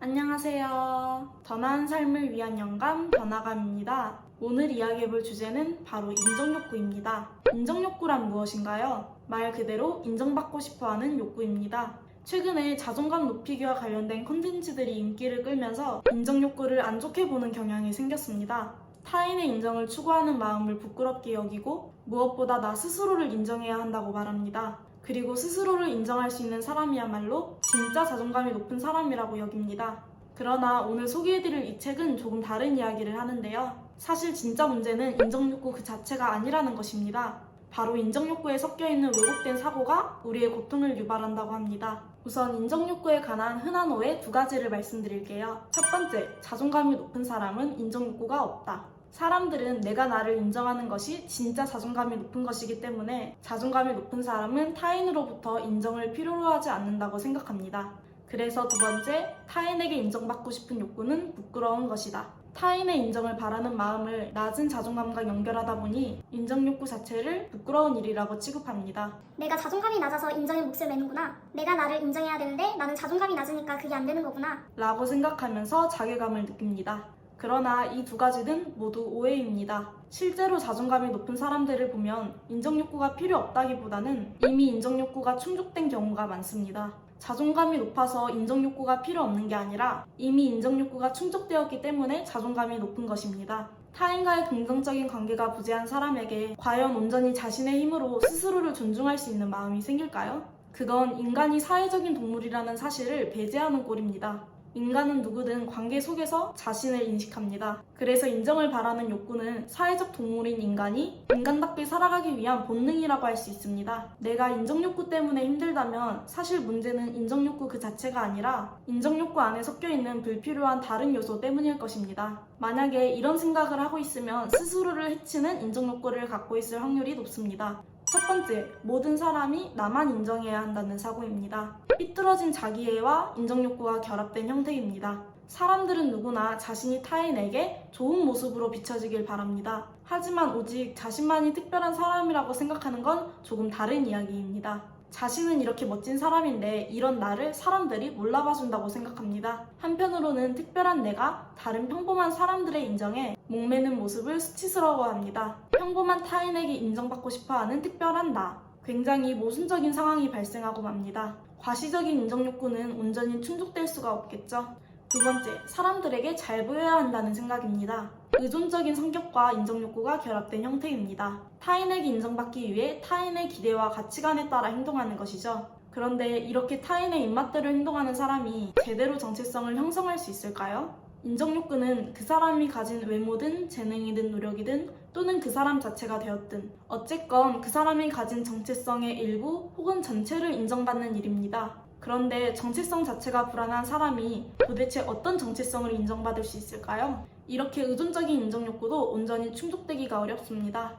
안녕하세요. 더 나은 삶을 위한 영감 변화감입니다. 오늘 이야기해볼 주제는 바로 인정욕구입니다. 인정욕구란 무엇인가요? 말 그대로 인정받고 싶어하는 욕구입니다. 최근에 자존감 높이기와 관련된 콘텐츠들이 인기를 끌면서 인정욕구를 안 좋게 보는 경향이 생겼습니다. 타인의 인정을 추구하는 마음을 부끄럽게 여기고 무엇보다 나 스스로를 인정해야 한다고 말합니다. 그리고 스스로를 인정할 수 있는 사람이야말로 진짜 자존감이 높은 사람이라고 여깁니다. 그러나 오늘 소개해드릴 이 책은 조금 다른 이야기를 하는데요. 사실 진짜 문제는 인정욕구 그 자체가 아니라는 것입니다. 바로 인정욕구에 섞여있는 왜곡된 사고가 우리의 고통을 유발한다고 합니다. 우선 인정욕구에 관한 흔한 오해 두 가지를 말씀드릴게요. 첫 번째, 자존감이 높은 사람은 인정욕구가 없다. 사람들은 내가 나를 인정하는 것이 진짜 자존감이 높은 것이기 때문에 자존감이 높은 사람은 타인으로부터 인정을 필요로 하지 않는다고 생각합니다. 그래서 두 번째, 타인에게 인정받고 싶은 욕구는 부끄러운 것이다. 타인의 인정을 바라는 마음을 낮은 자존감과 연결하다 보니 인정욕구 자체를 부끄러운 일이라고 취급합니다. 내가 자존감이 낮아서 인정의 몫을 매는구나. 내가 나를 인정해야 되는데 나는 자존감이 낮으니까 그게 안 되는 거구나. 라고 생각하면서 자괴감을 느낍니다. 그러나 이 두 가지는 모두 오해입니다. 실제로 자존감이 높은 사람들을 보면 인정욕구가 필요 없다기보다는 이미 인정욕구가 충족된 경우가 많습니다. 자존감이 높아서 인정욕구가 필요 없는 게 아니라 이미 인정욕구가 충족되었기 때문에 자존감이 높은 것입니다. 타인과의 긍정적인 관계가 부재한 사람에게 과연 온전히 자신의 힘으로 스스로를 존중할 수 있는 마음이 생길까요? 그건 인간이 사회적인 동물이라는 사실을 배제하는 꼴입니다. 인간은 누구든 관계 속에서 자신을 인식합니다. 그래서 인정을 바라는 욕구는 사회적 동물인 인간이 인간답게 살아가기 위한 본능이라고 할 수 있습니다. 내가 인정욕구 때문에 힘들다면 사실 문제는 인정욕구 그 자체가 아니라 인정욕구 안에 섞여있는 불필요한 다른 요소 때문일 것입니다. 만약에 이런 생각을 하고 있으면 스스로를 해치는 인정욕구를 갖고 있을 확률이 높습니다. 첫 번째, 모든 사람이 나만 인정해야 한다는 사고입니다. 삐뚤어진 자기애와 인정욕구가 결합된 형태입니다. 사람들은 누구나 자신이 타인에게 좋은 모습으로 비춰지길 바랍니다. 하지만 오직 자신만이 특별한 사람이라고 생각하는 건 조금 다른 이야기입니다. 자신은 이렇게 멋진 사람인데 이런 나를 사람들이 몰라봐준다고 생각합니다. 한편으로는 특별한 내가 다른 평범한 사람들의 인정에 목매는 모습을 수치스러워합니다. 평범한 타인에게 인정받고 싶어하는 특별한 나. 굉장히 모순적인 상황이 발생하고 맙니다. 과시적인 인정욕구는 온전히 충족될 수가 없겠죠. 두 번째, 사람들에게 잘 보여야 한다는 생각입니다. 의존적인 성격과 인정욕구가 결합된 형태입니다. 타인에게 인정받기 위해 타인의 기대와 가치관에 따라 행동하는 것이죠. 그런데 이렇게 타인의 입맛대로 행동하는 사람이 제대로 정체성을 형성할 수 있을까요? 인정욕구는 그 사람이 가진 외모든 재능이든 노력이든 또는 그 사람 자체가 되었든 어쨌건 그 사람이 가진 정체성의 일부 혹은 전체를 인정받는 일입니다. 그런데 정체성 자체가 불안한 사람이 도대체 어떤 정체성을 인정받을 수 있을까요? 이렇게 의존적인 인정욕구도 온전히 충족되기가 어렵습니다.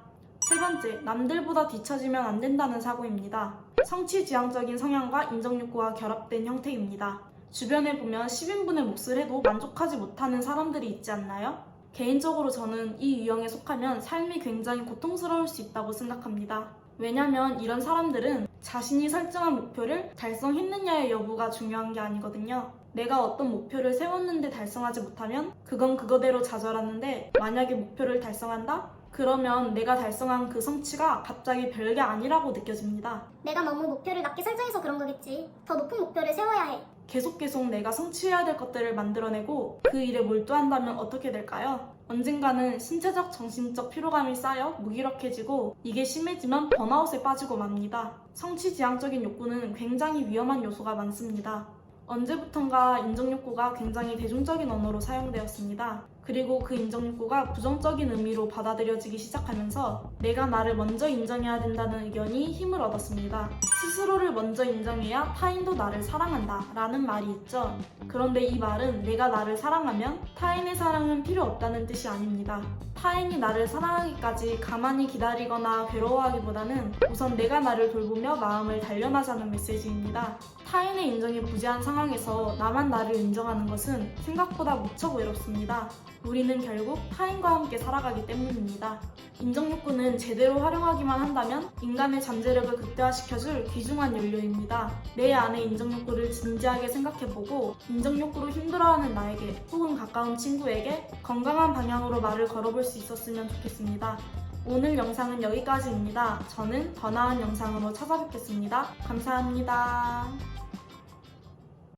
세 번째, 남들보다 뒤처지면 안 된다는 사고입니다. 성취지향적인 성향과 인정욕구가 결합된 형태입니다. 주변에 보면 10인분의 몫을 해도 만족하지 못하는 사람들이 있지 않나요? 개인적으로 저는 이 유형에 속하면 삶이 굉장히 고통스러울 수 있다고 생각합니다. 왜냐면 이런 사람들은 자신이 설정한 목표를 달성했느냐의 여부가 중요한 게 아니거든요. 내가 어떤 목표를 세웠는데 달성하지 못하면 그건 그거대로 좌절하는데 만약에 목표를 달성한다? 그러면 내가 달성한 그 성취가 갑자기 별게 아니라고 느껴집니다. 내가 너무 목표를 낮게 설정해서 그런 거겠지. 더 높은 목표를 세워야 해. 계속 내가 성취해야 될 것들을 만들어내고 그 일에 몰두한다면 어떻게 될까요? 언젠가는 신체적, 정신적 피로감이 쌓여 무기력해지고 이게 심해지면 번아웃에 빠지고 맙니다. 성취지향적인 욕구는 굉장히 위험한 요소가 많습니다. 언제부턴가 인정욕구가 굉장히 대중적인 언어로 사용되었습니다. 그리고 그 인정욕구가 부정적인 의미로 받아들여지기 시작하면서 내가 나를 먼저 인정해야 된다는 의견이 힘을 얻었습니다. 스스로를 먼저 인정해야 타인도 나를 사랑한다 라는 말이 있죠. 그런데 이 말은 내가 나를 사랑하면 타인의 사랑은 필요 없다는 뜻이 아닙니다. 타인이 나를 사랑하기까지 가만히 기다리거나 괴로워하기보다는 우선 내가 나를 돌보며 마음을 단련하자는 메시지입니다. 타인의 인정이 부재한 상황에서 나만 나를 인정하는 것은 생각보다 무척 외롭습니다. 우리는 결국 타인과 함께 살아가기 때문입니다. 인정욕구는 제대로 활용하기만 한다면 인간의 잠재력을 극대화시켜줄 귀중한 연료입니다. 내 안의 인정욕구를 진지하게 생각해보고 인정욕구로 힘들어하는 나에게 혹은 가까운 친구에게 건강한 방향으로 말을 걸어볼 수 있었으면 좋겠습니다. 오늘 영상은 여기까지입니다. 저는 더 나은 영상으로 찾아뵙겠습니다. 감사합니다.